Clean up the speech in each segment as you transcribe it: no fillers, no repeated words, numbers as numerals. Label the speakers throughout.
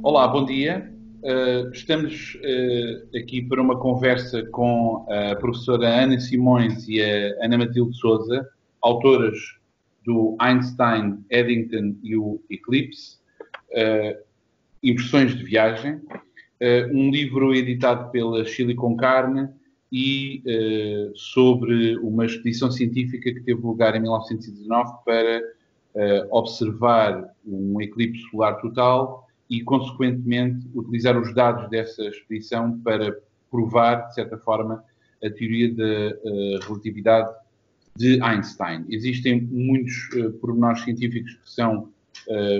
Speaker 1: Olá, bom dia. Estamos aqui para uma conversa com a professora Ana Simões e a Ana Matilde Souza, autoras do Einstein, Eddington e o Eclipse, Impressões de Viagem, um livro editado pela Chile com Carne e sobre uma expedição científica que teve lugar em 1919 para observar um eclipse solar total e, consequentemente, utilizar os dados dessa expedição para provar, de certa forma, a teoria da relatividade de Einstein. Existem muitos pormenores científicos que são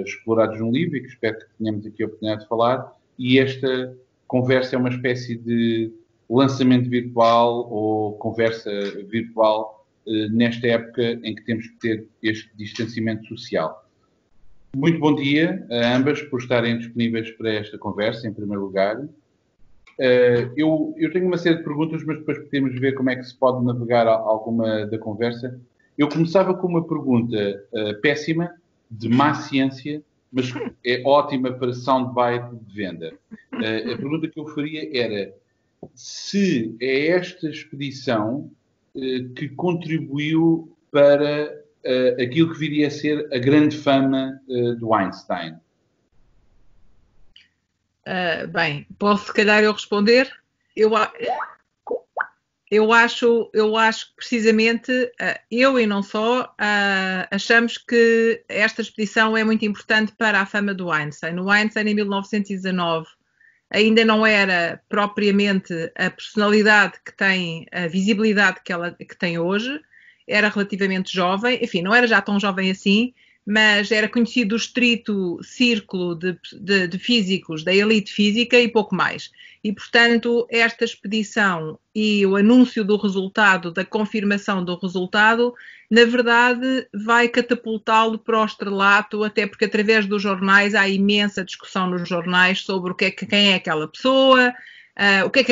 Speaker 1: explorados no livro e que espero que tenhamos aqui a oportunidade de falar, e esta conversa é uma espécie de lançamento virtual ou conversa virtual nesta época em que temos que ter este distanciamento social. Muito bom dia a ambas por estarem disponíveis para esta conversa, em primeiro lugar. Eu tenho uma série de perguntas, mas depois podemos ver como é que se pode navegar alguma da conversa. Eu começava com uma pergunta péssima, de má ciência, mas é ótima para soundbite de venda. A pergunta que eu faria era se é esta expedição que contribuiu para aquilo que viria a ser a grande fama do Einstein.
Speaker 2: Bem, posso se calhar eu responder? Eu acho que precisamente eu e não só achamos que esta expedição é muito importante para a fama do Einstein. O Einstein em 1919 ainda não era propriamente a personalidade que tem, a visibilidade que tem hoje, era relativamente jovem, enfim, não era já tão jovem assim, mas era conhecido do estrito círculo de físicos, da elite física e pouco mais. E, portanto, esta expedição e o anúncio do resultado, da confirmação do resultado, na verdade, vai catapultá-lo para o estrelato, até porque através dos jornais há imensa discussão nos jornais sobre quem é aquela pessoa, o que é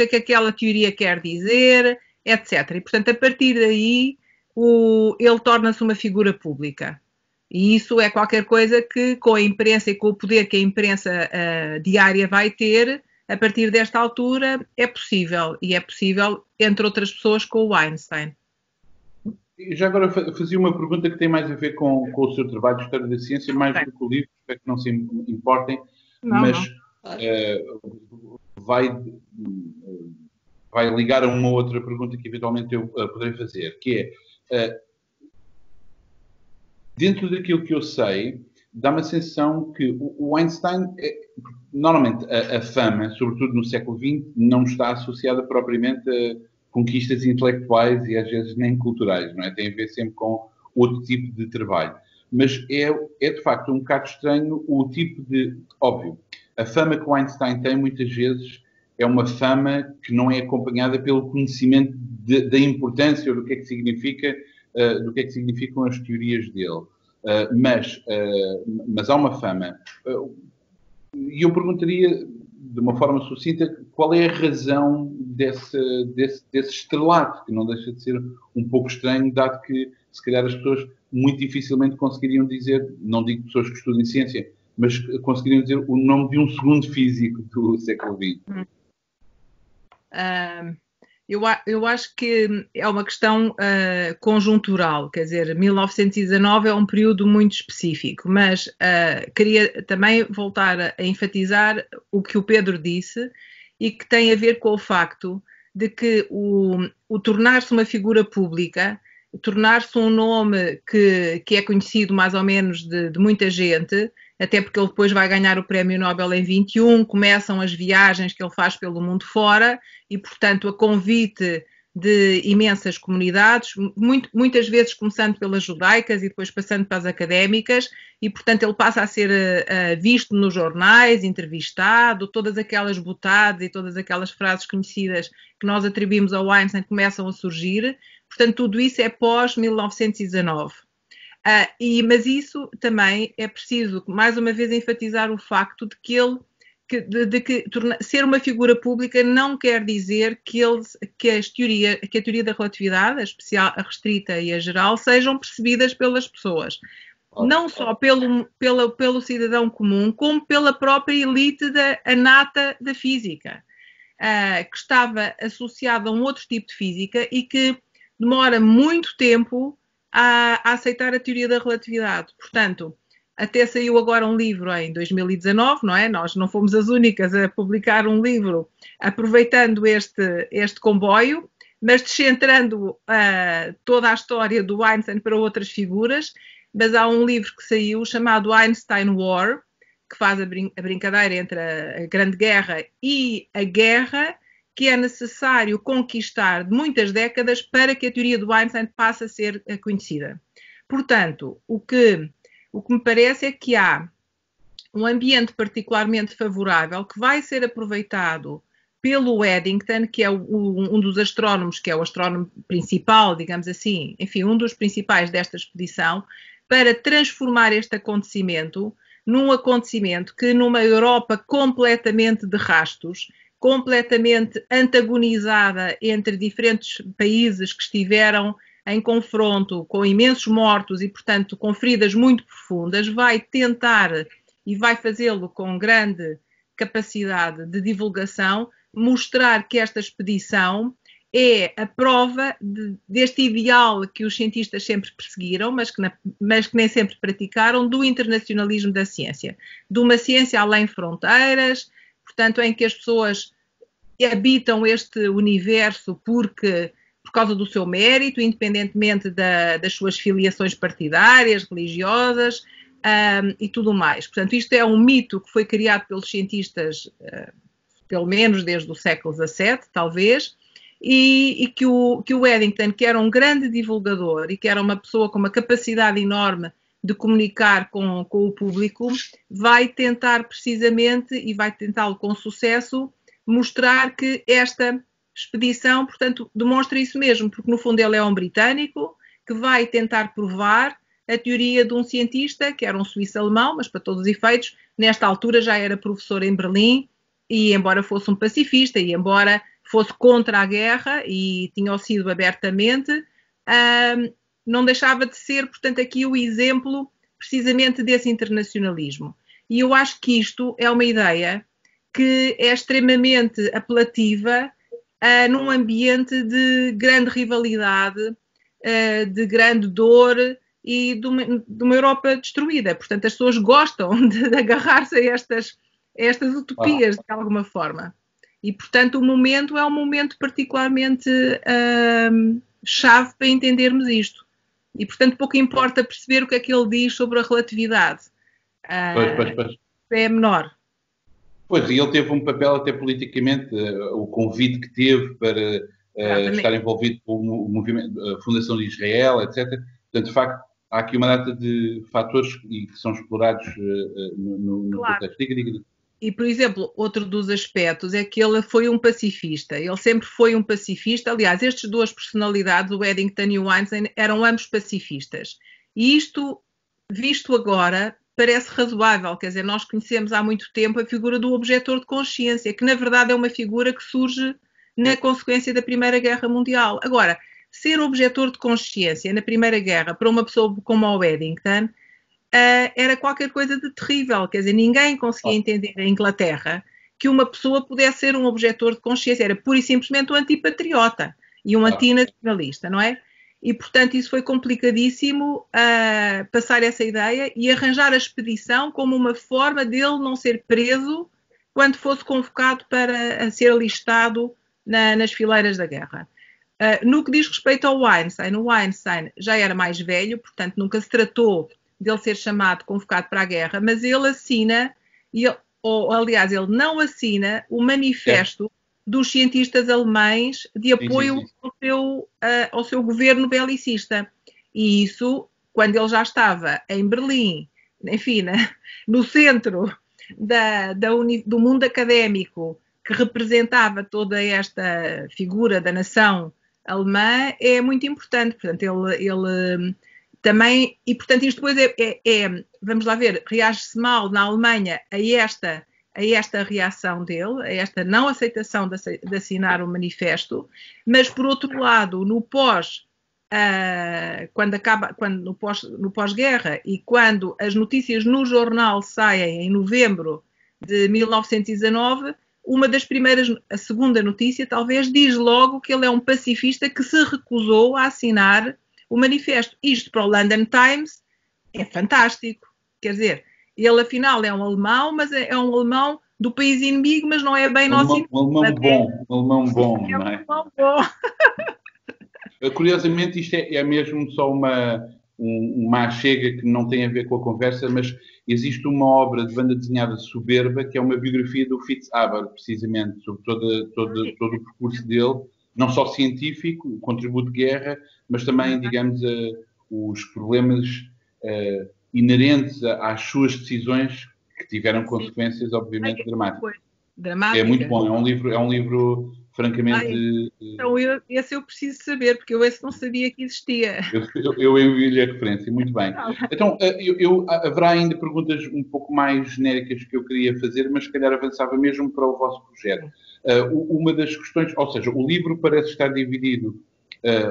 Speaker 2: que aquela teoria quer dizer, etc. E, portanto, a partir daí, ele torna-se uma figura pública. E isso é qualquer coisa que, com a imprensa e com o poder que a imprensa diária vai ter, a partir desta altura, é possível. E é possível, entre outras pessoas, com o Einstein.
Speaker 1: Já agora fazia uma pergunta que tem mais a ver com o seu trabalho de História da Ciência, mais do que o livro, espero que não se importem, mas vai ligar a uma outra pergunta que eventualmente eu poderei fazer, que é, dentro daquilo que eu sei, dá-me a sensação que o Einstein, normalmente a fama, sobretudo no século XX, não está associada propriamente a conquistas intelectuais e às vezes nem culturais, não é? Tem a ver sempre com outro tipo de trabalho. Mas é de facto um bocado estranho o tipo de... Óbvio, a fama que o Einstein tem muitas vezes é uma fama que não é acompanhada pelo conhecimento da importância ou do que é que significa, do que é que significam as teorias dele. Mas há uma fama. E eu perguntaria, de uma forma sucinta, qual é a razão desse estrelato, que não deixa de ser um pouco estranho, dado que, se calhar, as pessoas muito dificilmente conseguiriam dizer, não digo pessoas que estudem ciência, mas conseguiriam dizer o nome de um segundo físico do século XX.
Speaker 2: Eu acho que é uma questão conjuntural, quer dizer, 1919 é um período muito específico, mas queria também voltar a enfatizar o que o Pedro disse e que tem a ver com o facto de que o tornar-se uma figura pública, tornar-se um nome que é conhecido mais ou menos de muita gente, até porque ele depois vai ganhar o Prémio Nobel em 21, começam as viagens que ele faz pelo mundo fora e, portanto, a convite de imensas comunidades, muitas vezes começando pelas judaicas e depois passando para as académicas, e, portanto, ele passa a ser visto nos jornais, entrevistado, todas aquelas boutadas e todas aquelas frases conhecidas que nós atribuímos ao Einstein começam a surgir. Portanto, tudo isso é pós-1919. Mas isso também é preciso, mais uma vez, enfatizar o facto de que ser uma figura pública não quer dizer que a teoria da relatividade, a especial, a restrita e a geral, sejam percebidas pelas pessoas. não só pelo cidadão comum, como pela própria elite a nata da física, que estava associada a um outro tipo de física e que demora muito tempo a aceitar a teoria da relatividade. Portanto, até saiu agora um livro em 2019, não é? Nós não fomos as únicas a publicar um livro aproveitando este comboio, mas descentrando toda a história do Einstein para outras figuras. Mas há um livro que saiu chamado Einstein War, que faz a brincadeira entre a Grande Guerra e a guerra que é necessário conquistar de muitas décadas para que a teoria do Einstein passe a ser conhecida. Portanto, o que me parece é que há um ambiente particularmente favorável que vai ser aproveitado pelo Eddington, que é um dos astrónomos, que é o astrónomo principal, digamos assim, enfim, um dos principais desta expedição, para transformar este acontecimento num acontecimento que numa Europa completamente de rastos, completamente antagonizada entre diferentes países que estiveram em confronto, com imensos mortos e, portanto, com feridas muito profundas, vai tentar, e vai fazê-lo com grande capacidade de divulgação, mostrar que esta expedição é a prova deste ideal que os cientistas sempre perseguiram, mas que nem sempre praticaram, do internacionalismo da ciência. De uma ciência além fronteiras, portanto, em que as pessoas habitam este universo por causa do seu mérito, independentemente das suas filiações partidárias, religiosas e tudo mais. Portanto, isto é um mito que foi criado pelos cientistas, pelo menos desde o século XVII, talvez, e que o Eddington, que era um grande divulgador e que era uma pessoa com uma capacidade enorme de comunicar com o público, vai tentar precisamente, e vai tentá-lo com sucesso, mostrar que esta expedição, portanto, demonstra isso mesmo, porque no fundo ele é um britânico que vai tentar provar a teoria de um cientista, que era um suíço-alemão, mas para todos os efeitos, nesta altura já era professor em Berlim, e embora fosse um pacifista, e embora fosse contra a guerra, e tinha sido abertamente, não deixava de ser, portanto, aqui o exemplo precisamente desse internacionalismo. E eu acho que isto é uma ideia que é extremamente apelativa num ambiente de grande rivalidade, de grande dor e de uma Europa destruída. Portanto, as pessoas gostam de agarrar-se a estas utopias de alguma forma. E, portanto, o momento é um momento particularmente chave para entendermos isto. E, portanto, pouco importa perceber o que é que ele diz sobre a relatividade.
Speaker 1: Pois.
Speaker 2: É menor.
Speaker 1: Pois, e ele teve um papel até politicamente, o convite que teve para estar envolvido com o movimento, a Fundação de Israel, etc. Portanto, de facto, há aqui uma data de fatores que são explorados no contexto. Diga.
Speaker 2: E, por exemplo, outro dos aspectos é que ele foi um pacifista. Ele sempre foi um pacifista. Aliás, estas duas personalidades, o Eddington e o Einstein, eram ambos pacifistas. E isto, visto agora, parece razoável. Quer dizer, nós conhecemos há muito tempo a figura do objetor de consciência, que na verdade é uma figura que surge na consequência da Primeira Guerra Mundial. Agora, ser objetor de consciência na Primeira Guerra para uma pessoa como o Eddington era qualquer coisa de terrível. Quer dizer, ninguém conseguia entender em Inglaterra que uma pessoa pudesse ser um objetor de consciência. Era pura e simplesmente um antipatriota e um antinacionalista, não é? E, portanto, isso foi complicadíssimo passar essa ideia e arranjar a expedição como uma forma dele não ser preso quando fosse convocado para ser alistado nas fileiras da guerra. No que diz respeito ao Einstein, o Einstein já era mais velho, portanto, nunca se tratou dele ser chamado, convocado para a guerra, mas ele assina, aliás, ele não assina o manifesto dos cientistas alemães de apoio ao seu governo belicista. E isso, quando ele já estava em Berlim, enfim, no centro do mundo académico, que representava toda esta figura da nação alemã, é muito importante. Portanto, ele também, e portanto isto depois vamos lá ver, reage-se mal na Alemanha a esta reação dele, a esta não aceitação de assinar o manifesto, mas por outro lado, no quando no pós-guerra e quando as notícias no jornal saem em novembro de 1919, uma das primeiras, a segunda notícia talvez, diz logo que ele é um pacifista que se recusou a assinar o manifesto. Isto para o London Times é fantástico. Quer dizer, ele afinal é um alemão, mas é um alemão do país inimigo, mas não é bem nosso inimigo.
Speaker 1: Um alemão bom, não é?
Speaker 2: Um alemão bom.
Speaker 1: Curiosamente, isto é mesmo só uma achega que não tem a ver com a conversa, mas existe uma obra de banda desenhada soberba, que é uma biografia do Fitz-Haber, precisamente, sobre todo o percurso dele, não só científico, o contributo de guerra, mas também, digamos, os problemas inerentes às suas decisões, que tiveram consequências, obviamente, dramáticas. É muito bom, é um livro francamente...
Speaker 2: Então, esse eu preciso saber, porque eu esse não sabia que existia.
Speaker 1: Eu envio-lhe a referência, muito bem. Então, haverá ainda perguntas um pouco mais genéricas que eu queria fazer, mas se calhar avançava mesmo para o vosso projeto. Uma das questões, ou seja, o livro parece estar dividido,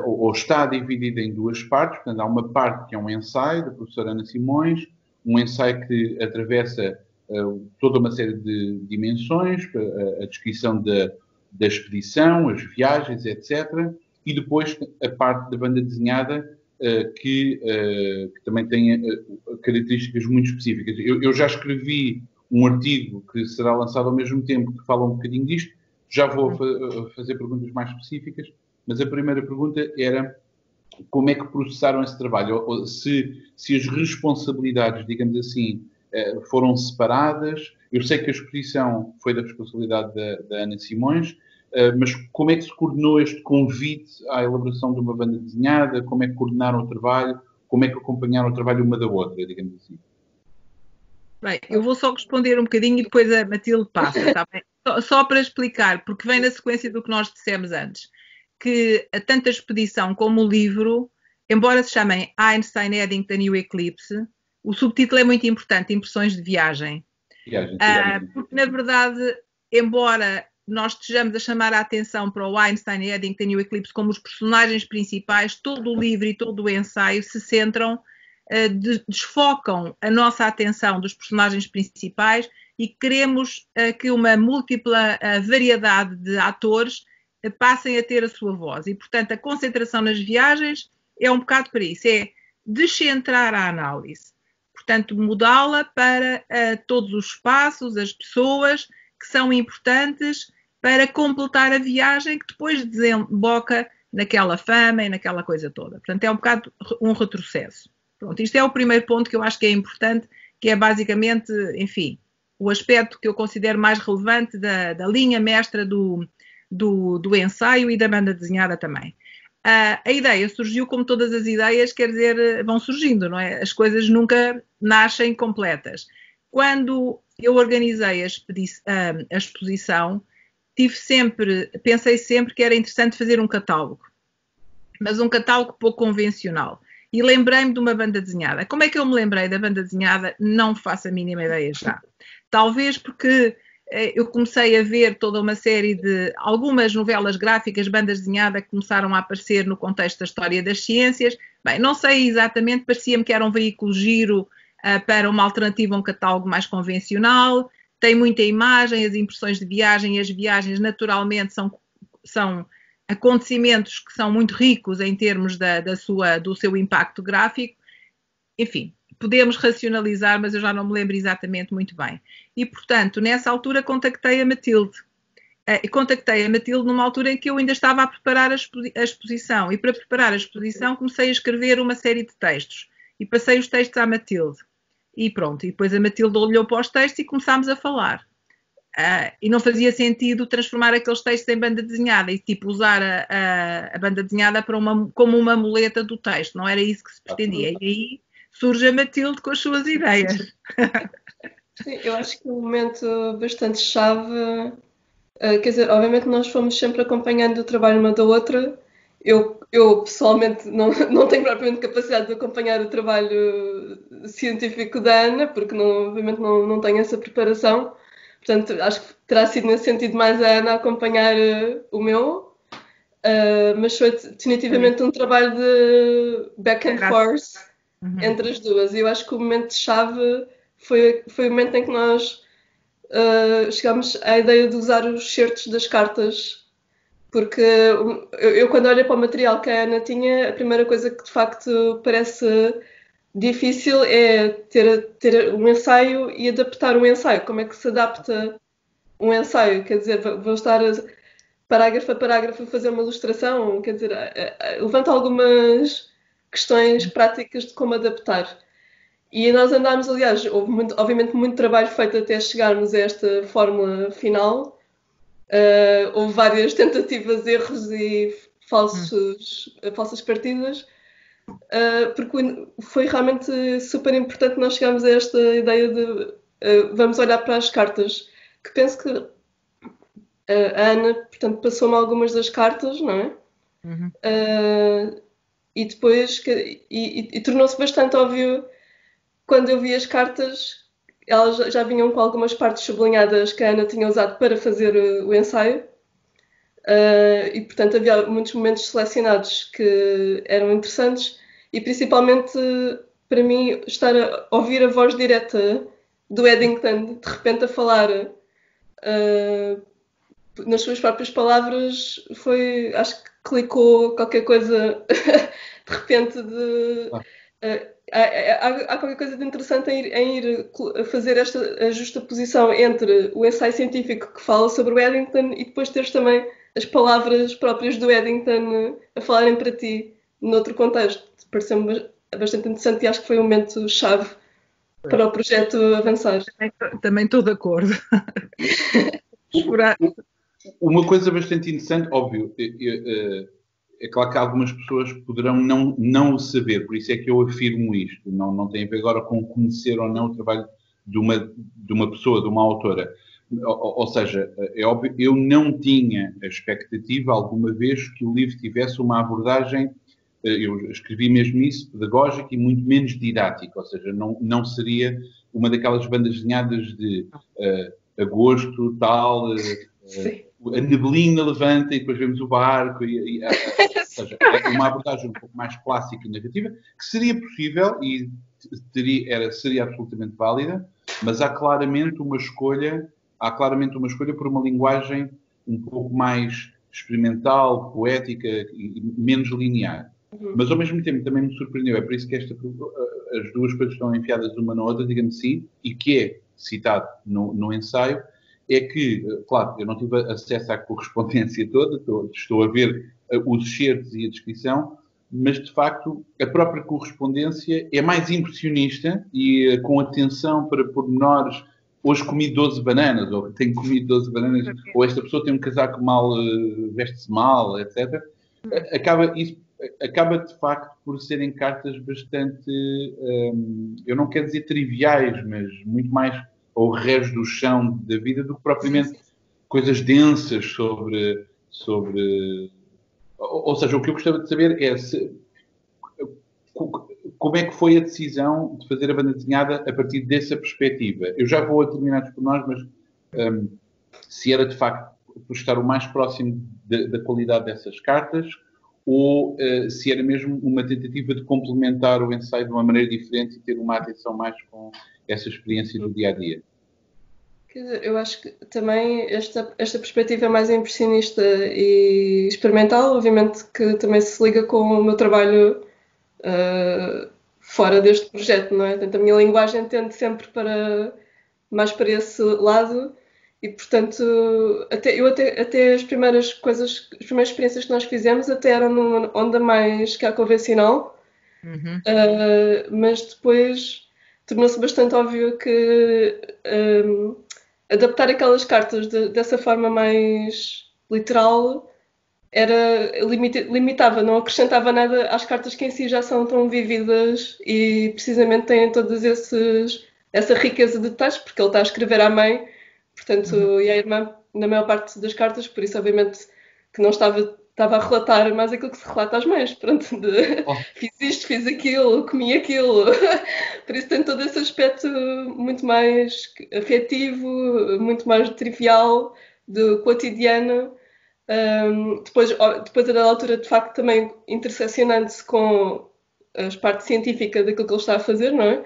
Speaker 1: ou está dividido em duas partes. Portanto, há uma parte que é um ensaio da professora Ana Simões, um ensaio que atravessa toda uma série de dimensões, a descrição da expedição, as viagens, etc. E depois a parte da banda desenhada, que também tem características muito específicas. Eu já escrevi um artigo que será lançado ao mesmo tempo, que fala um bocadinho disto. Já vou fazer perguntas mais específicas, mas a primeira pergunta era como é que processaram esse trabalho? Ou se as responsabilidades, digamos assim, foram separadas. Eu sei que a exposição foi da responsabilidade da Ana Simões, mas como é que se coordenou este convite à elaboração de uma banda desenhada? Como é que coordenaram o trabalho? Como é que acompanharam o trabalho uma da outra, digamos assim?
Speaker 2: Bem, eu vou só responder um bocadinho e depois a Matilde passa, tá bem? Só para explicar, porque vem na sequência do que nós dissemos antes, que tanto a expedição como o livro, embora se chamem Einstein Eddington e o Eclipse, o subtítulo é muito importante, Impressões de Viagem. Porque, na verdade, embora nós estejamos a chamar a atenção para o Einstein, Eddington e o Eclipse como os personagens principais, todo o livro e todo o ensaio se centram, desfocam a nossa atenção dos personagens principais e queremos que uma múltipla variedade de atores passem a ter a sua voz. E, portanto, a concentração nas viagens é um bocado para isso, é descentrar a análise. Portanto, mudá-la para todos os espaços, as pessoas que são importantes para completar a viagem que depois desemboca naquela fama e naquela coisa toda. Portanto, é um bocado um retrocesso. Pronto, isto é o primeiro ponto que eu acho que é importante, que é basicamente, enfim, o aspecto que eu considero mais relevante da linha mestra do ensaio e da banda desenhada também. A ideia surgiu como todas as ideias, quer dizer, vão surgindo, não é? As coisas nunca nascem completas. Quando eu organizei a exposição, pensei sempre que era interessante fazer um catálogo, mas um catálogo pouco convencional. E lembrei-me de uma banda desenhada. Como é que eu me lembrei da banda desenhada? Não faço a mínima ideia já. Talvez porque eu comecei a ver toda uma série de algumas novelas gráficas, bandas desenhadas que começaram a aparecer no contexto da história das ciências. Bem, não sei exatamente, parecia-me que era um veículo giro para uma alternativa a um catálogo mais convencional. Tem muita imagem, as impressões de viagem e as viagens naturalmente são acontecimentos que são muito ricos em termos do seu impacto gráfico. Enfim, podemos racionalizar, mas eu já não me lembro exatamente muito bem. E, portanto, nessa altura contactei a Matilde. Contactei a Matilde numa altura em que eu ainda estava a preparar a exposição. E para preparar a exposição comecei a escrever uma série de textos. E passei os textos à Matilde. E pronto, e depois a Matilde olhou para os textos e começámos a falar. E não fazia sentido transformar aqueles textos em banda desenhada e tipo usar a banda desenhada como uma muleta do texto. Não era isso que se pretendia. E aí surge a Matilde com as suas ideias.
Speaker 3: Sim, eu acho que é um momento bastante chave. Quer dizer, obviamente nós fomos sempre acompanhando o trabalho uma da outra. Eu pessoalmente não tenho propriamente capacidade de acompanhar o trabalho científico da Ana, porque obviamente não tenho essa preparação. Portanto, acho que terá sido nesse sentido mais a Ana acompanhar o meu. mas foi definitivamente um trabalho de back and forth entre as duas. E eu acho que o momento-chave foi o momento em que nós chegámos à ideia de usar os certos das cartas, porque eu quando olhei para o material que a Ana tinha, a primeira coisa que de facto parece difícil é ter um ensaio e adaptar um ensaio. Como é que se adapta um ensaio? Quer dizer, vou estar parágrafo a parágrafo a fazer uma ilustração, quer dizer, levanta algumas questões práticas de como adaptar. E nós andámos, aliás, houve obviamente muito trabalho feito até chegarmos a esta fórmula final. Houve várias tentativas, erros e falsas partidas, porque foi realmente super importante nós chegarmos a esta ideia de vamos olhar para as cartas, que penso que a Ana, portanto, passou-me algumas das cartas, não é? E depois e tornou-se bastante óbvio quando eu vi as cartas, elas já vinham com algumas partes sublinhadas que a Ana tinha usado para fazer o ensaio. E portanto havia muitos momentos selecionados que eram interessantes e principalmente para mim estar a ouvir a voz direta do Eddington de repente a falar nas suas próprias palavras acho que clicou qualquer coisa de repente de há qualquer coisa de interessante em ir fazer a justaposição entre o ensaio científico que fala sobre o Eddington e depois teres também as palavras próprias do Eddington a falarem para ti noutro contexto. Pareceu-me bastante interessante e acho que foi um momento-chave para o projeto avançar.
Speaker 2: Também estou de acordo.
Speaker 1: Uma coisa bastante interessante, óbvio, é claro que algumas pessoas poderão não o saber, por isso é que eu afirmo isto. Não tem a ver agora com conhecer ou não o trabalho de uma pessoa, de uma autora. Ou seja, é óbvio, eu não tinha a expectativa alguma vez que o livro tivesse uma abordagem, eu escrevi mesmo isso, pedagógica e muito menos didática, ou seja, não seria uma daquelas bandas desenhadas de agosto, tal, a neblina levanta e depois vemos o barco, ou seja, é uma abordagem um pouco mais clássica e narrativa, que seria possível e seria absolutamente válida, mas há claramente uma escolha por uma linguagem um pouco mais experimental, poética e menos linear. Mas ao mesmo tempo também me surpreendeu, é por isso que as duas coisas estão enfiadas uma na outra, digamos assim, e que é citado no ensaio, é que, claro, eu não tive acesso à correspondência toda, estou a ver os excertos e a descrição, mas de facto a própria correspondência é mais impressionista e com atenção para pormenores. Hoje comi 12 bananas, ou tenho comido 12 bananas, ou esta pessoa tem um casaco mal, veste-se mal, etc. Acaba de facto por serem cartas bastante, eu não quero dizer triviais, mas muito mais ao rés do chão da vida do que propriamente coisas densas sobre... Ou seja, o que eu gostava de saber é como é que foi a decisão de fazer a banda desenhada a partir dessa perspectiva. Eu já vou a determinados pormenores, mas se era de facto por estar o mais próximo da qualidade dessas cartas ou se era mesmo uma tentativa de complementar o ensaio de uma maneira diferente e ter uma atenção mais com essa experiência do dia-a-dia.
Speaker 3: Quer dizer, eu acho que também esta perspectiva mais impressionista e experimental, obviamente que também se liga com o meu trabalho fora deste projeto, não é? Portanto, a minha linguagem tende sempre mais para esse lado e, portanto, até as primeiras experiências que nós fizemos até eram numa onda mais que a convencional, mas depois tornou-se bastante óbvio que adaptar aquelas cartas dessa forma mais literal limitava, não acrescentava nada às cartas que em si já são tão vívidas e precisamente têm todas essa riqueza de detalhes, porque ele está a escrever à mãe, portanto, e à irmã na maior parte das cartas, por isso obviamente que não estava a relatar mais aquilo que se relata às mães, pronto, fiz isto, fiz aquilo, comi aquilo, por isso tem todo esse aspecto muito mais afetivo, muito mais trivial, do cotidiano, Depois, a dada altura, de facto, também interseccionando-se com a parte científica daquilo que ele está a fazer, não é?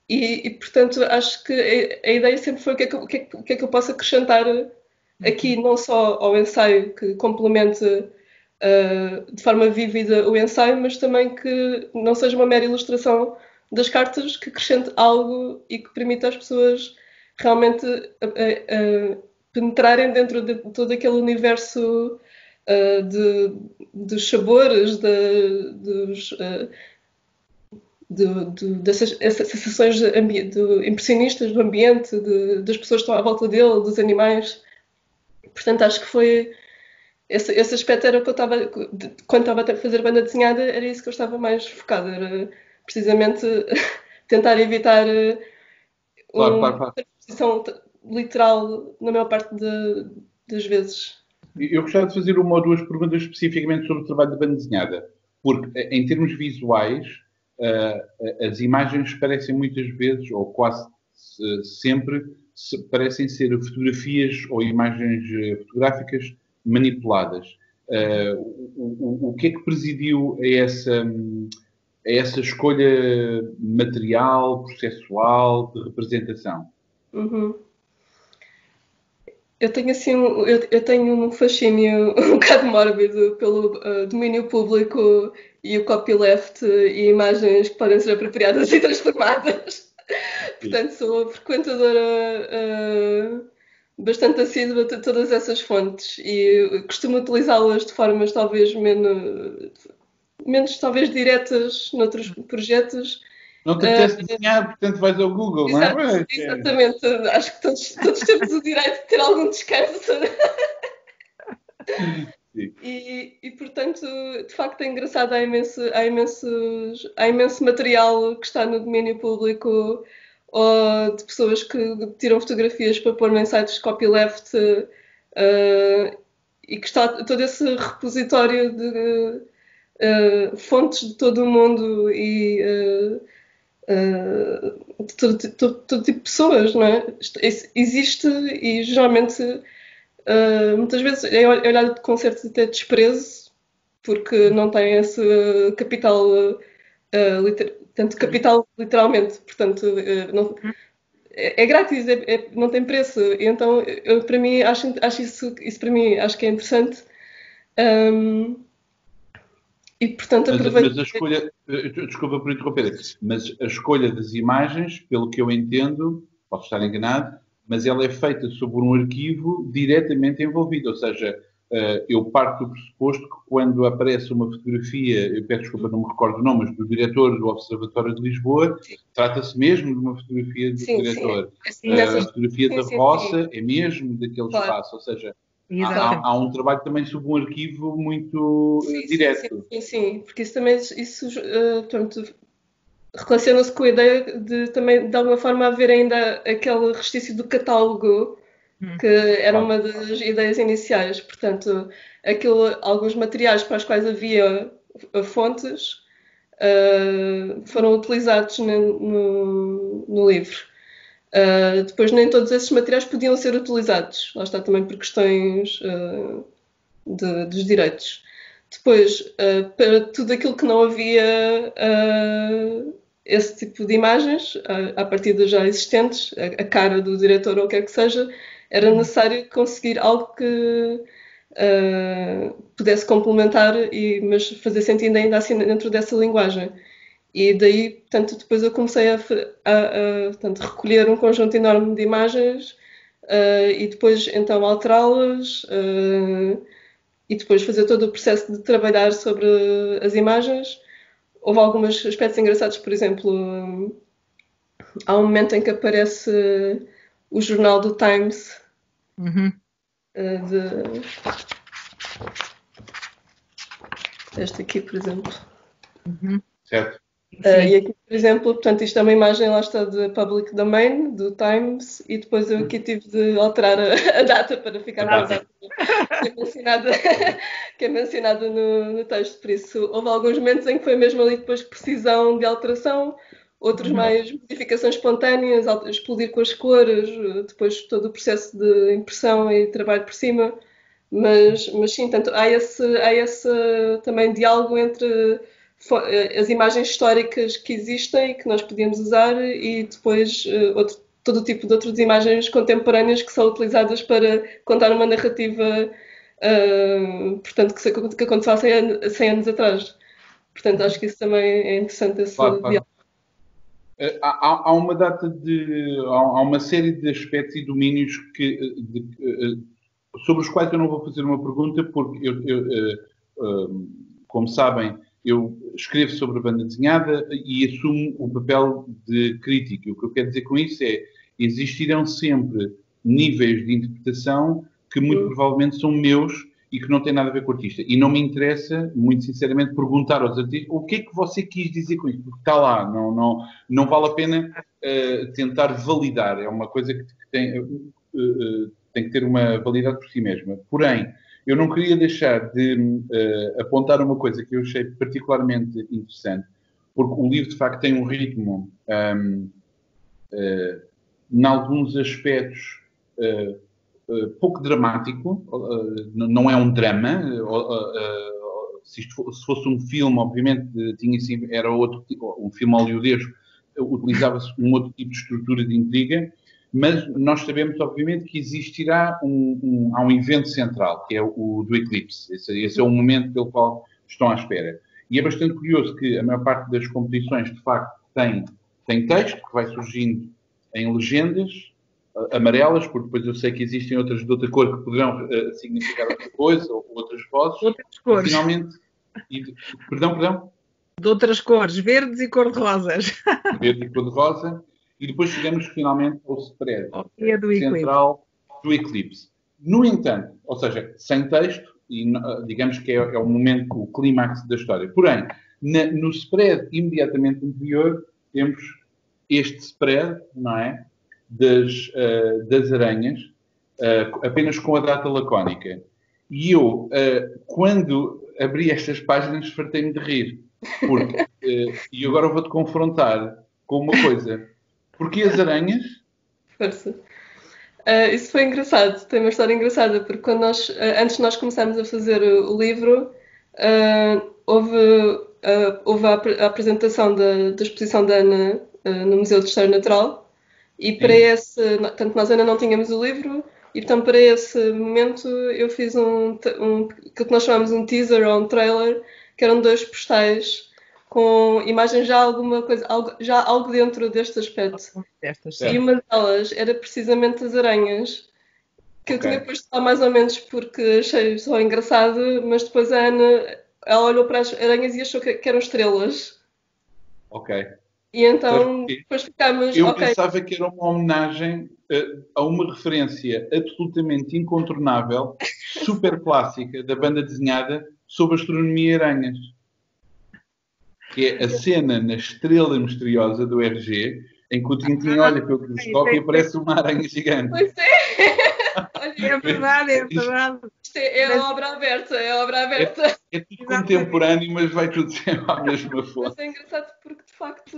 Speaker 3: E portanto, acho que a ideia sempre foi o que é que eu posso acrescentar aqui, não só ao ensaio que complemente de forma vívida o ensaio, mas também que não seja uma mera ilustração das cartas, que acrescente algo e que permita às pessoas realmente penetrarem dentro de todo aquele universo dos sabores, dessas sensações impressionistas do ambiente, das pessoas que estão à volta dele, dos animais. Portanto, acho que foi esse aspecto era o que eu estava, quando estava a fazer banda desenhada, era isso que eu estava mais focada, era precisamente tentar evitar uma exposição literal na maior parte das vezes.
Speaker 1: Eu gostava de fazer uma ou duas perguntas especificamente sobre o trabalho de banda desenhada, porque em termos visuais, as imagens parecem muitas vezes, ou quase sempre, parecem ser fotografias ou imagens fotográficas manipuladas. O que é que presidiu a essa escolha material, processual, de representação?
Speaker 3: Uhum. Eu tenho assim, eu tenho um fascínio um bocado mórbido pelo domínio público e o copyleft e imagens que podem ser apropriadas e transformadas. Portanto, sou frequentadora bastante assídua de todas essas fontes e costumo utilizá-las de formas talvez menos talvez diretas noutros projetos.
Speaker 1: Não te apetece desenhar, portanto vais ao Google, não é?
Speaker 3: Exatamente. Acho que todos temos o direito de ter algum descanso. E portanto, de facto é engraçado, há imenso material que está no domínio público ou de pessoas que tiram fotografias para pôr em sites de copyleft e que está todo esse repositório de fontes de todo o mundo e de todo tipo de pessoas, não é? Existe e geralmente muitas vezes é olhado com certo até desprezo porque não tem esse capital tanto capital literalmente, portanto não, é grátis, não tem preço e então eu, para mim acho isso para mim acho que é interessante e portanto aproveito.
Speaker 1: Mas a escolha, desculpa por interromper, mas a escolha das imagens, pelo que eu entendo, posso estar enganado, mas ela é feita sobre um arquivo diretamente envolvido, ou seja, eu parto do pressuposto que quando aparece uma fotografia, eu peço desculpa, não me recordo o nome, mas do diretor do Observatório de Lisboa, trata-se mesmo de uma fotografia do diretor. A fotografia da roça é mesmo daquele espaço, ou seja, há um trabalho também sobre um arquivo muito direto.
Speaker 3: Sim, porque isso também portanto, relaciona-se com a ideia de também, de alguma forma, haver ainda aquele restício do catálogo, que era uma das ideias iniciais. Portanto, alguns materiais para os quais havia fontes foram utilizados no livro. Depois, nem todos esses materiais podiam ser utilizados. Lá está também por questões dos direitos. Depois, para tudo aquilo que não havia esse tipo de imagens, a partir de já existentes, a cara do diretor ou o que é que seja, era necessário conseguir algo que pudesse complementar, mas fazer sentido ainda assim dentro dessa linguagem. E daí, portanto, depois eu comecei a portanto, recolher um conjunto enorme de imagens e depois então alterá-las e depois fazer todo o processo de trabalhar sobre as imagens. Houve alguns aspectos engraçados, por exemplo, há um momento em que aparece o jornal do Times este aqui, por exemplo.
Speaker 1: Certo.
Speaker 3: E aqui, por exemplo, portanto, isto é uma imagem, lá está, de public domain, do Times, e depois eu aqui tive de alterar a data para ficar com a data que é mencionada no texto. Por isso, houve alguns momentos em que foi mesmo ali depois precisão de alteração, outros mais modificações espontâneas, explodir com as cores, depois todo o processo de impressão e trabalho por cima. Mas sim, tanto, há esse também diálogo entre as imagens históricas que existem, que nós podíamos usar, e depois todo o tipo de outras imagens contemporâneas que são utilizadas para contar uma narrativa, portanto, que aconteceu há 100 anos atrás. Portanto, acho que isso também é interessante, esse
Speaker 1: Claro,
Speaker 3: diálogo.
Speaker 1: há uma há uma série de aspectos e domínios sobre os quais eu não vou fazer uma pergunta, porque como sabem, eu escrevo sobre a banda desenhada e assumo o papel de crítico. O que eu quero dizer com isso é existirão sempre níveis de interpretação que muito provavelmente são meus e que não têm nada a ver com o artista. E não me interessa, muito sinceramente, perguntar aos artistas o que é que você quis dizer com isso, porque está lá, não vale a pena tentar validar. É uma coisa que tem que ter uma validade por si mesma. Porém, eu não queria deixar de apontar uma coisa que eu achei particularmente interessante, porque o livro, de facto, tem um ritmo, em alguns aspectos, pouco dramático, não é um drama. Se fosse um filme, obviamente, era outro tipo, um filme hollywoodesco, utilizava-se um outro tipo de estrutura de intriga, mas nós sabemos, obviamente, que existirá há um evento central, que é o do eclipse. Esse é o momento pelo qual estão à espera. E é bastante curioso que a maior parte das competições, de facto, tem texto, que vai surgindo em legendas amarelas, porque depois eu sei que existem outras de outra cor que poderão significar outra coisa, ou outras vozes.
Speaker 2: Outras cores.
Speaker 1: Finalmente, perdão?
Speaker 2: De outras cores, verdes e cor-de-rosas.
Speaker 1: Verde e cor-de-rosa. E depois chegamos finalmente ao spread central do eclipse. No entanto, ou seja, sem texto, e digamos que é o momento, o clímax da história. Porém, no spread imediatamente anterior, temos este spread, não é? Das aranhas, apenas com a data lacónica. E eu, quando abri estas páginas, fartei-me de rir. Porque, e agora vou-te confrontar com uma coisa. Porquê as aranhas?
Speaker 3: Força. Isso foi engraçado, tem uma história engraçada, porque quando antes de nós começarmos a fazer o livro, houve a apresentação da exposição da Ana no Museu de História Natural, e para portanto, nós ainda não tínhamos o livro, e portanto, para esse momento, eu fiz aquilo que nós chamamos um teaser ou um trailer, que eram 2 postais com imagens já alguma coisa, já algo dentro deste aspecto. E uma delas era precisamente as aranhas, que eu tinha posto lá mais ou menos porque achei só engraçado, mas depois a Ana, ela olhou para as aranhas e achou que eram estrelas.
Speaker 1: Ok.
Speaker 3: E então depois ficámos...
Speaker 1: Eu pensava que era uma homenagem a uma referência absolutamente incontornável, super clássica, da banda desenhada sobre astronomia e aranhas. Que é a cena na Estrela Misteriosa do RG, em que o Tintin olha pelo telescópio e aparece uma aranha gigante.
Speaker 3: Pois é!
Speaker 2: É verdade.
Speaker 3: Isto é obra aberta,
Speaker 1: É tudo contemporâneo, mas vai tudo sempre à mesma fonte.
Speaker 3: Mas é engraçado porque, de facto,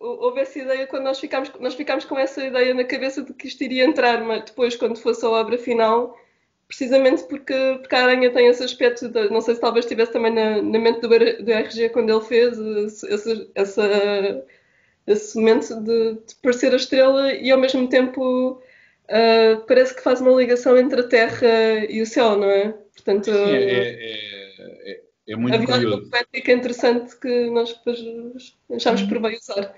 Speaker 3: houve essa ideia quando nós ficámos com essa ideia na cabeça de que isto iria entrar, mas depois, quando fosse a obra final, precisamente porque a aranha tem esse aspecto, não sei se talvez estivesse também na mente do RG quando ele fez esse momento de parecer a estrela e ao mesmo tempo parece que faz uma ligação entre a Terra e o céu, não é? Portanto,
Speaker 1: Sim, é muito
Speaker 3: havia
Speaker 1: curioso.
Speaker 3: uma poética interessante que nós depois achámos por bem usar.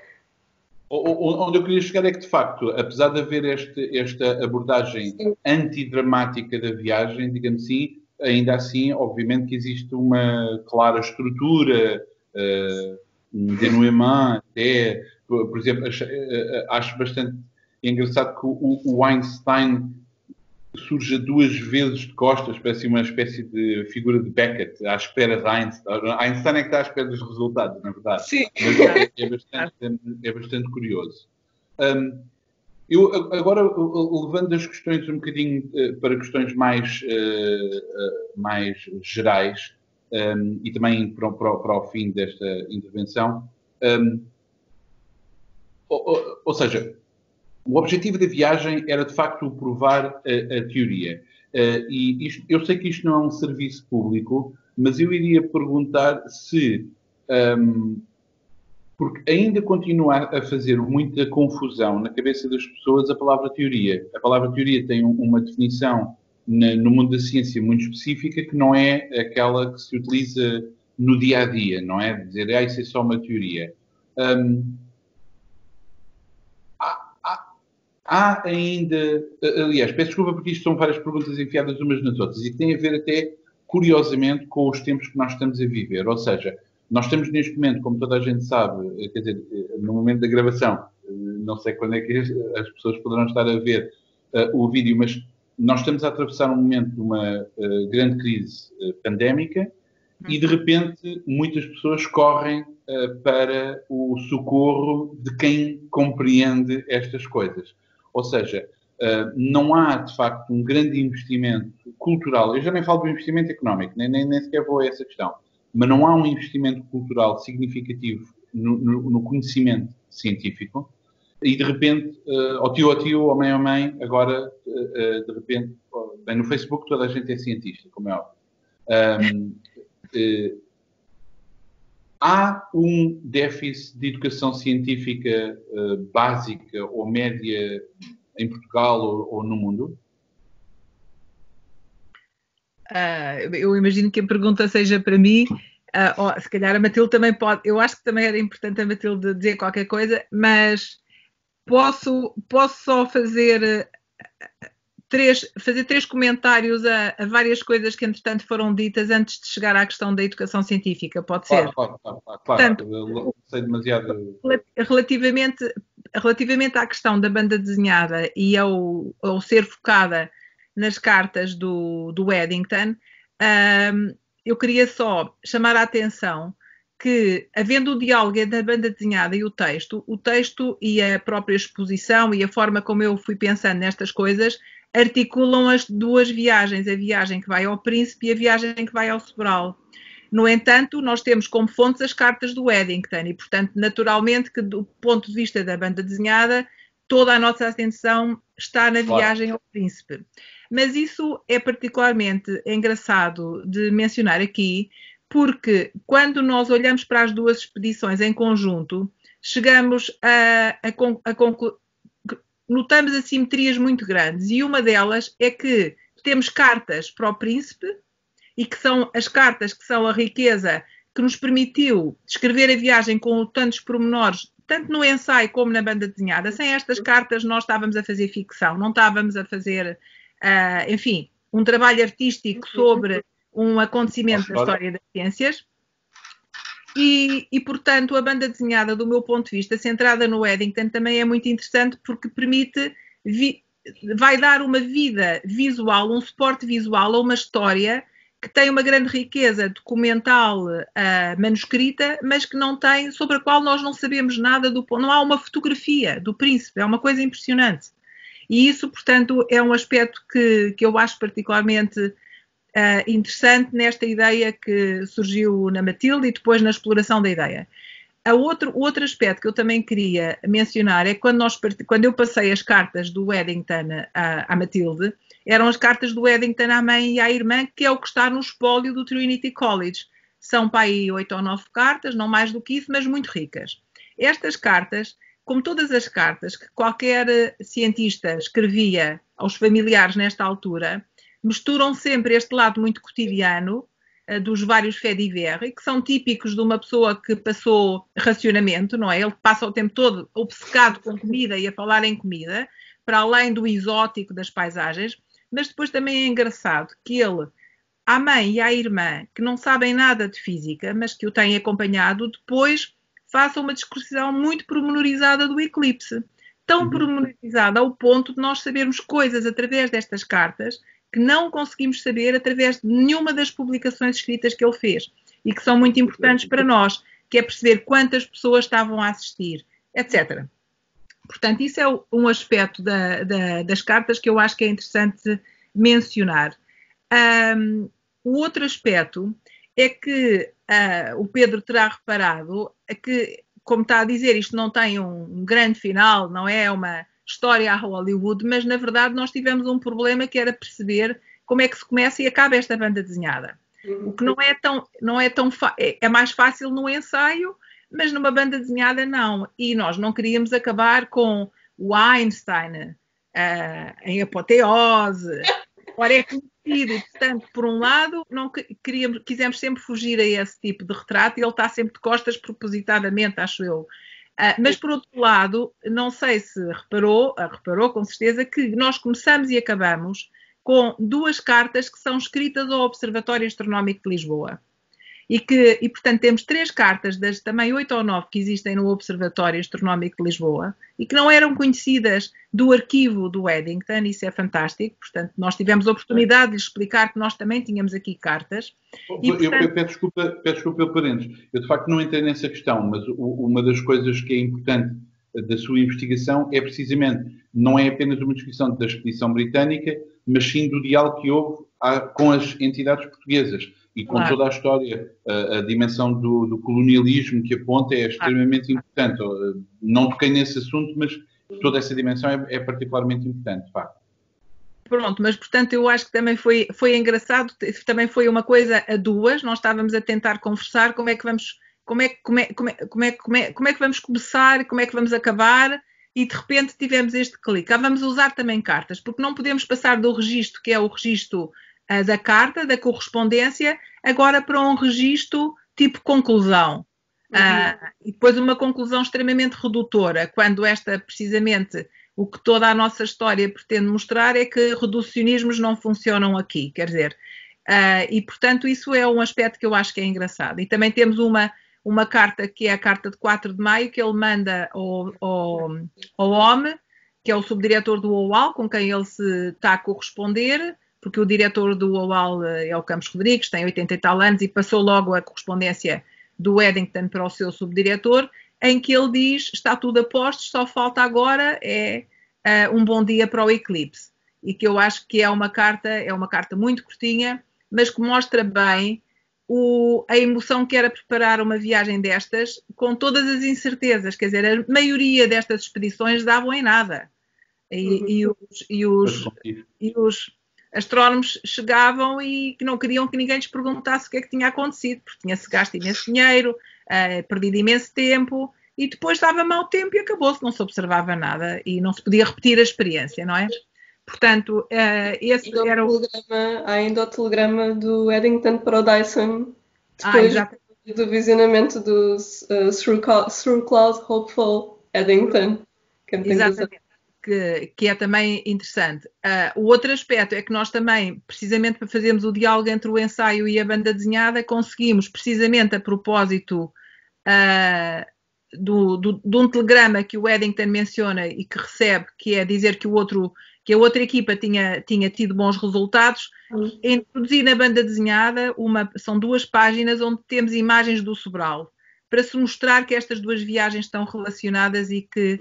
Speaker 1: Onde eu queria chegar é que, de facto, apesar de haver esta abordagem antidramática da viagem, digamos assim, ainda assim, obviamente que existe uma clara estrutura, um denouement, até, por exemplo, acho bastante engraçado que o Einstein surge 2 vezes de costas, parece uma espécie de figura de Beckett, à espera de Einstein. Einstein é que está à espera dos resultados, na verdade.
Speaker 3: Sim.
Speaker 1: Mas é bastante curioso. Eu agora, levando as questões um bocadinho para questões mais gerais, e também para o fim desta intervenção, ou seja, O objetivo da viagem era, de facto, provar a teoria. Eu sei que isto não é um serviço público, mas eu iria perguntar se... porque ainda continua a fazer muita confusão na cabeça das pessoas a palavra teoria. A palavra teoria tem uma definição no mundo da ciência muito específica, que não é aquela que se utiliza no dia-a-dia, não é? Dizer, isso é só uma teoria. Há ainda... Aliás, peço desculpa porque isto são várias perguntas enfiadas umas nas outras e tem a ver até, curiosamente, com os tempos que nós estamos a viver. Ou seja, nós estamos neste momento, como toda a gente sabe, quer dizer, no momento da gravação, não sei quando é que as pessoas poderão estar a ver o vídeo, mas nós estamos a atravessar um momento de uma grande crise pandémica e, de repente, muitas pessoas correm para o socorro de quem compreende estas coisas. Ou seja, não há, de facto, um grande investimento cultural. Eu já nem falo do investimento económico, nem sequer vou a essa questão. Mas não há um investimento cultural significativo no conhecimento científico. E, de repente, ao tio, ao mãe, agora, de repente, bem, no Facebook toda a gente é cientista, como é óbvio. Há um déficit de educação científica básica ou média em Portugal ou no mundo?
Speaker 2: Eu imagino que a pergunta seja para mim. Se calhar a Matilde também pode. Eu acho que também era importante a Matilde dizer qualquer coisa, mas posso só fazer três comentários a várias coisas que, entretanto, foram ditas antes de chegar à questão da educação científica. Pode ser?
Speaker 1: Claro.
Speaker 2: Portanto,
Speaker 1: eu sei demasiado.
Speaker 2: Relativamente à questão da banda desenhada e ao ser focada nas cartas do Eddington, eu queria só chamar a atenção que, havendo o diálogo entre a banda desenhada e o texto e a própria exposição e a forma como eu fui pensando nestas coisas articulam as duas viagens, a viagem que vai ao Príncipe e a viagem que vai ao Sobral. No entanto, nós temos como fontes as cartas do Eddington e, portanto, naturalmente que do ponto de vista da banda desenhada, toda a nossa atenção está na viagem ao Príncipe. Mas isso é particularmente engraçado de mencionar aqui, porque quando nós olhamos para as duas expedições em conjunto, chegamos a concluir, notamos assimetrias muito grandes, e uma delas é que temos cartas para o Príncipe, e que são as cartas que são a riqueza que nos permitiu descrever a viagem com tantos pormenores, tanto no ensaio como na banda desenhada. Sem estas cartas nós estávamos a fazer ficção, não estávamos a fazer, enfim, um trabalho artístico sobre um acontecimento da história das ciências. E, portanto, a banda desenhada, do meu ponto de vista, centrada no Eddington, também é muito interessante porque vai dar uma vida visual, um suporte visual a uma história que tem uma grande riqueza documental manuscrita, mas que não tem, sobre a qual nós não sabemos nada, não há uma fotografia do príncipe, é uma coisa impressionante. E isso, portanto, é um aspecto que eu acho particularmente interessante nesta ideia que surgiu na Matilde e depois na exploração da ideia. Outro aspecto que eu também queria mencionar é que quando eu passei as cartas do Eddington à Matilde, eram as cartas do Eddington à mãe e à irmã, que é o que está no espólio do Trinity College. São para aí 8 ou 9 cartas, não mais do que isso, mas muito ricas. Estas cartas, como todas as cartas que qualquer cientista escrevia aos familiares nesta altura, misturam sempre este lado muito cotidiano dos vários faits divers, que são típicos de uma pessoa que passou racionamento, não é? Ele passa o tempo todo obcecado com comida e a falar em comida, para além do exótico das paisagens, mas depois também é engraçado que ele, à mãe e à irmã, que não sabem nada de física, mas que o têm acompanhado, depois faça uma descrição muito pormenorizada do eclipse. Tão pormenorizada ao ponto de nós sabermos coisas através destas cartas que não conseguimos saber através de nenhuma das publicações escritas que ele fez e que são muito importantes para nós, que é perceber quantas pessoas estavam a assistir, etc. Portanto, isso é um aspecto das cartas que eu acho que é interessante mencionar. O outro aspecto é que o Pedro terá reparado que, como está a dizer, isto não tem um grande final, não é uma história a Hollywood, mas na verdade nós tivemos um problema que era perceber como é que se começa e acaba esta banda desenhada. O que é mais fácil no ensaio, mas numa banda desenhada não. E nós não queríamos acabar com o Einstein em apoteose. Agora é conhecido e, portanto, por um lado, quisemos sempre fugir a esse tipo de retrato e ele está sempre de costas propositadamente, acho eu. Mas, por outro lado, não sei se reparou com certeza, que nós começamos e acabamos com 2 cartas que são escritas ao Observatório Astronómico de Lisboa. E, portanto, temos 3 cartas, das também 8 ou 9 que existem no Observatório Astronómico de Lisboa e que não eram conhecidas do arquivo do Eddington, isso é fantástico. Portanto, nós tivemos a oportunidade de lhe explicar que nós também tínhamos aqui cartas.
Speaker 1: Eu peço desculpa pelo parênteses. Eu, de facto, não entrei nessa questão, mas uma das coisas que é importante da sua investigação é precisamente, não é apenas uma descrição da expedição britânica, mas sim do diálogo que houve com as entidades portuguesas e com toda a história, a dimensão do colonialismo que aponta é extremamente importante. Não toquei nesse assunto, mas toda essa dimensão é particularmente importante, de facto.
Speaker 2: Pronto, mas portanto eu acho que também foi engraçado, também foi uma coisa a 2, nós estávamos a tentar conversar como é que vamos começar, como é que vamos acabar, e de repente tivemos este clique. Vamos usar também cartas, porque não podemos passar do registro, que é o registro da carta, da correspondência, agora para um registro tipo conclusão. E depois uma conclusão extremamente redutora, quando precisamente, o que toda a nossa história pretende mostrar é que reducionismos não funcionam aqui, quer dizer. E, portanto, isso é um aspecto que eu acho que é engraçado. E também temos uma carta, que é a carta de 4 de maio, que ele manda ao HOME, que é o subdiretor do OAL, com quem ele se está a corresponder, porque o diretor do OAL é o Campos Rodrigues, tem 80 e tal anos, e passou logo a correspondência do Eddington para o seu subdiretor, em que ele diz, está tudo a postos, só falta agora um bom dia para o eclipse. E que eu acho que é uma carta muito curtinha, mas que mostra bem a emoção que era preparar uma viagem destas, com todas as incertezas. Quer dizer, a maioria destas expedições davam em nada. E os astrónomos chegavam e que não queriam que ninguém lhes perguntasse o que é que tinha acontecido, porque tinha-se gasto imenso dinheiro, perdido imenso tempo, e depois estava mau tempo e acabou-se, não se observava nada e não se podia repetir a experiência, não é? Portanto, esse era
Speaker 3: há ainda o telegrama do Eddington para o Dyson, depois do visionamento do Through Cloud Hopeful Eddington.
Speaker 2: Exatamente. Que é também interessante. O outro aspecto é que nós também, precisamente para fazermos o diálogo entre o ensaio e a banda desenhada, conseguimos, precisamente a propósito de um telegrama que o Eddington menciona e que recebe, que é dizer que a outra equipa tinha tido bons resultados, introduzir na banda desenhada são 2 páginas onde temos imagens do Sobral, para se mostrar que estas 2 viagens estão relacionadas e que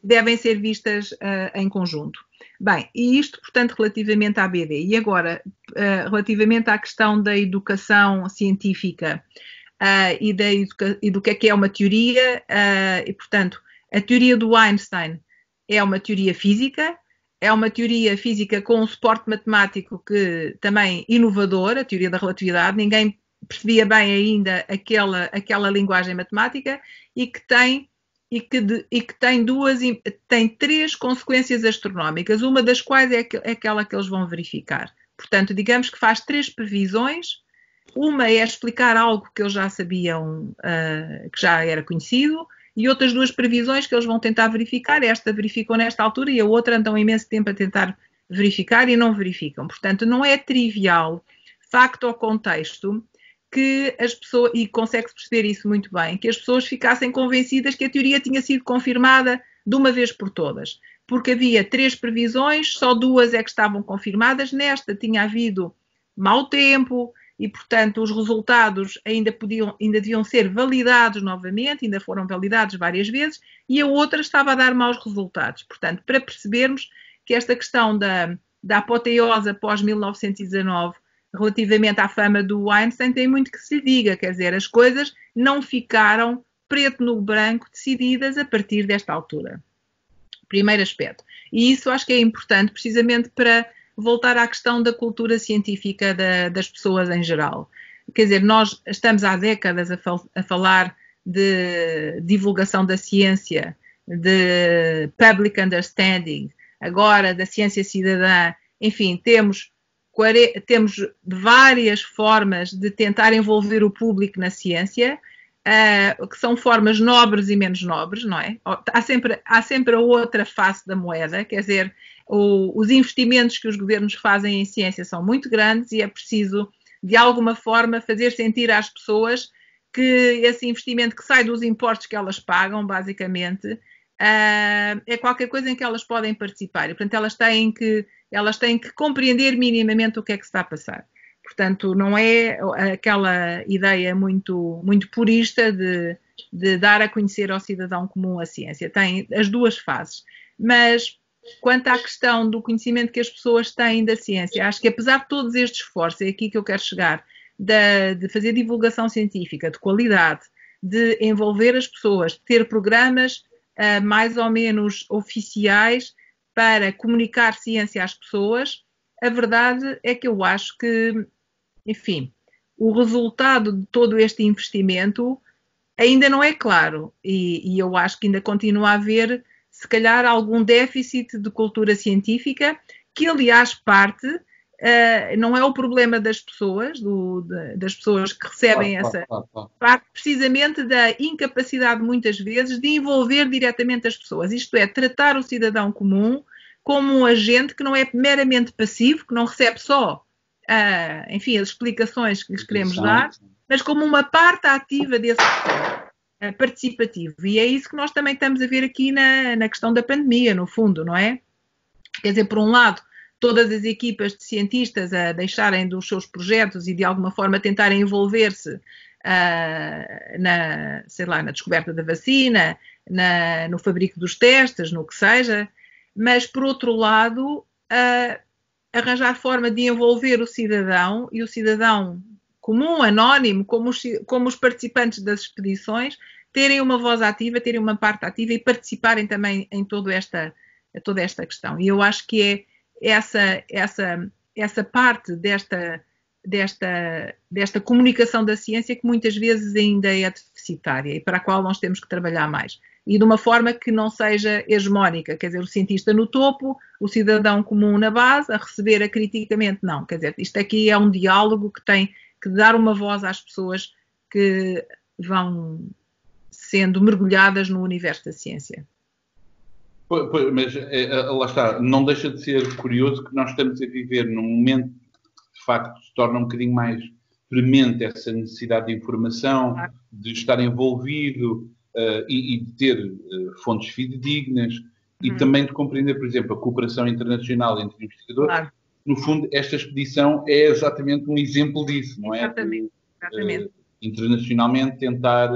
Speaker 2: devem ser vistas em conjunto. Bem, e isto, portanto, relativamente à BD. E agora, relativamente à questão da educação científica e do que é uma teoria, e, portanto, a teoria do Einstein é uma teoria física, com um suporte matemático que também inovador, a teoria da relatividade, ninguém percebia bem ainda aquela linguagem matemática e que tem 3 consequências astronómicas, uma das quais é aquela que eles vão verificar. Portanto, digamos que faz 3 previsões. Uma é explicar algo que eles já sabiam, que já era conhecido, e outras 2 previsões que eles vão tentar verificar. Esta verificam nesta altura e a outra andam imenso tempo a tentar verificar e não verificam. Portanto, não é trivial, facto ou contexto, que as pessoas, e consegue-se perceber isso muito bem, que as pessoas ficassem convencidas que a teoria tinha sido confirmada de uma vez por todas. Porque havia 3 previsões, só 2 é que estavam confirmadas, nesta tinha havido mau tempo e, portanto, os resultados ainda deviam ser validados novamente, ainda foram validados várias vezes, e a outra estava a dar maus resultados. Portanto, para percebermos que esta questão da apoteose após 1919, relativamente à fama do Einstein, tem muito que se diga, quer dizer, as coisas não ficaram preto no branco decididas a partir desta altura. Primeiro aspecto. E isso acho que é importante precisamente para voltar à questão da cultura científica das pessoas em geral. Quer dizer, nós estamos há décadas a falar de divulgação da ciência, de public understanding, agora da ciência cidadã, enfim, temos várias formas de tentar envolver o público na ciência, que são formas nobres e menos nobres, não é? Há sempre a outra face da moeda, quer dizer, os investimentos que os governos fazem em ciência são muito grandes e é preciso, de alguma forma, fazer sentir às pessoas que esse investimento que sai dos impostos que elas pagam, basicamente, é qualquer coisa em que elas podem participar. E, portanto, elas têm que compreender minimamente o que é que se está a passar. Portanto, não é aquela ideia muito, muito purista de dar a conhecer ao cidadão comum a ciência. Tem as duas faces. Mas, quanto à questão do conhecimento que as pessoas têm da ciência, acho que apesar de todos estes esforços, é aqui que eu quero chegar, de fazer divulgação científica de qualidade, de envolver as pessoas, de ter programas mais ou menos oficiais para comunicar ciência às pessoas, a verdade é que eu acho que, enfim, o resultado de todo este investimento ainda não é claro e eu acho que ainda continua a haver, se calhar, algum déficit de cultura científica, que aliás parte, não é o problema das pessoas, das pessoas que recebem essa parte, precisamente da incapacidade muitas vezes de envolver diretamente as pessoas, isto é, tratar o cidadão comum como um agente que não é meramente passivo, que não recebe só, enfim, as explicações que lhes queremos dar, mas como uma parte ativa desse participativo. E é isso que nós também estamos a ver aqui na questão da pandemia, no fundo, não é? Quer dizer, por um lado, todas as equipas de cientistas a deixarem dos seus projetos e de alguma forma tentarem envolver-se na descoberta da vacina, no fabrico dos testes, no que seja, mas por outro lado arranjar forma de envolver o cidadão e o cidadão comum, anónimo, como os participantes das expedições, terem uma voz ativa, terem uma parte ativa e participarem também em toda esta questão. E eu acho que é essa parte desta comunicação da ciência que muitas vezes ainda é deficitária e para a qual nós temos que trabalhar mais. E de uma forma que não seja hegemónica, quer dizer, o cientista no topo, o cidadão comum na base, a receber acriticamente, não. Quer dizer, isto aqui é um diálogo que tem que dar uma voz às pessoas que vão sendo mergulhadas no universo da ciência.
Speaker 1: Mas lá está, não deixa de ser curioso que nós estamos a viver num momento que, de facto, se torna um bocadinho mais premente essa necessidade de informação, de estar envolvido e de ter fontes fidedignas e também de compreender, por exemplo, a cooperação internacional entre investigadores. Claro. No fundo, esta expedição é exatamente um exemplo disso, não é?
Speaker 2: Exatamente.
Speaker 1: Internacionalmente tentar,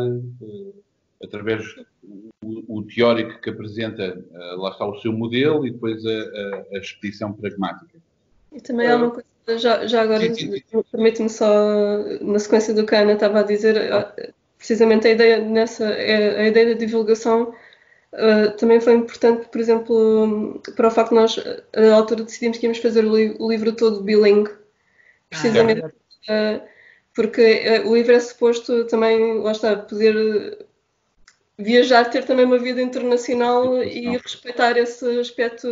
Speaker 1: através o teórico que apresenta, lá está o seu modelo e depois a expedição pragmática.
Speaker 3: E também há uma coisa, já agora, permite-me só, na sequência do que a Ana estava a dizer, precisamente a ideia da divulgação também foi importante, por exemplo, para o facto de nós, à altura, decidimos que íamos fazer o livro todo bilingue, precisamente porque o livro é suposto também, lá está, poder viajar, ter também uma vida internacional e respeitar esse aspecto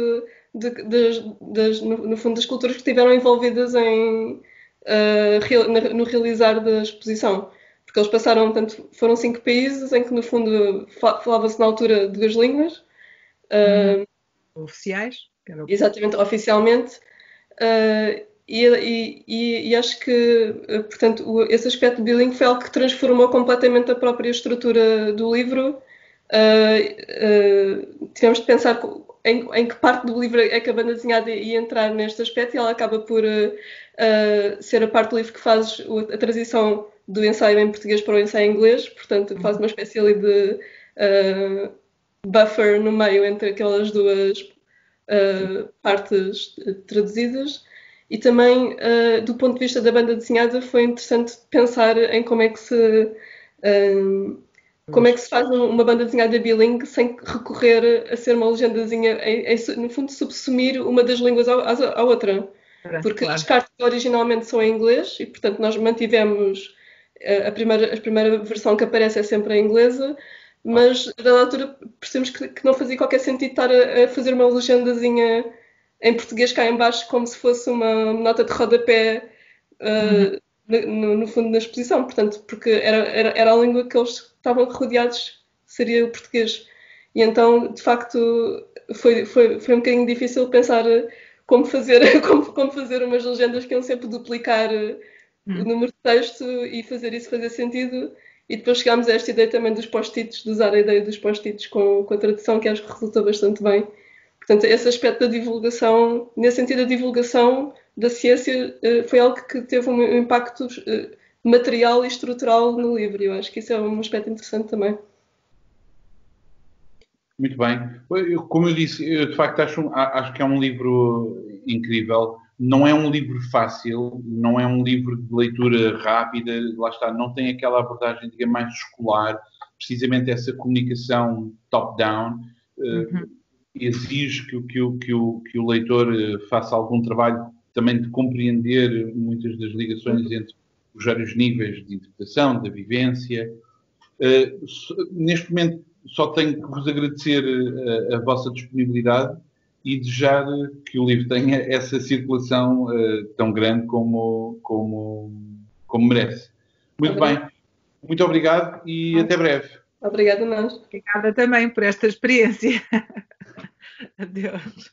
Speaker 3: no fundo das culturas que estiveram envolvidas no realizar da exposição. Porque eles passaram, portanto, foram 5 países em que no fundo falava-se na altura 2 línguas.
Speaker 2: Oficiais?
Speaker 3: Exatamente, oficialmente. E acho que, portanto, esse aspecto bilingue foi algo que transformou completamente a própria estrutura do livro. Tivemos de pensar em que parte do livro é que a banda desenhada ia entrar neste aspecto e ela acaba por ser a parte do livro que faz a transição do ensaio em português para o ensaio em inglês, portanto faz uma espécie ali de buffer no meio entre aquelas duas partes traduzidas. E também, do ponto de vista da banda desenhada, foi interessante pensar em como é que se como é que se faz uma banda desenhada bilingue sem recorrer a ser uma legendazinha, no fundo, subsumir uma das línguas à outra. Porque
Speaker 2: Claro.
Speaker 3: as cartas originalmente são em inglês e, portanto, nós mantivemos a primeira versão que aparece é sempre em inglesa, mas a dada altura percebemos que não fazia qualquer sentido estar a fazer uma legendazinha em português cá em baixo como se fosse uma nota de rodapé no fundo da exposição, portanto, porque era a língua que eles estavam rodeados, seria o português. E então, de facto, foi um bocadinho difícil pensar como fazer umas legendas que iam sempre duplicar o número de texto e fazer isso fazer sentido. E depois chegámos a esta ideia também dos post-its, de usar a ideia dos post-its com a tradução, que acho que resultou bastante bem. Portanto, esse aspecto da divulgação, nesse sentido, a divulgação da ciência foi algo que teve um impacto material e estrutural no livro. Eu acho que isso é um aspecto interessante também.
Speaker 1: Muito bem. Como eu disse, eu de facto acho que é um livro incrível. Não é um livro fácil, não é um livro de leitura rápida, lá está, não tem aquela abordagem, digamos, mais escolar, precisamente essa comunicação top-down. Exige que o leitor faça algum trabalho também de compreender muitas das ligações entre os vários níveis de interpretação, da vivência. Neste momento só tenho que vos agradecer a vossa disponibilidade e desejar que o livro tenha essa circulação tão grande como merece. Muito bem. Muito obrigado e até breve.
Speaker 3: Obrigada a nós.
Speaker 2: Obrigada também por esta experiência. Adeus.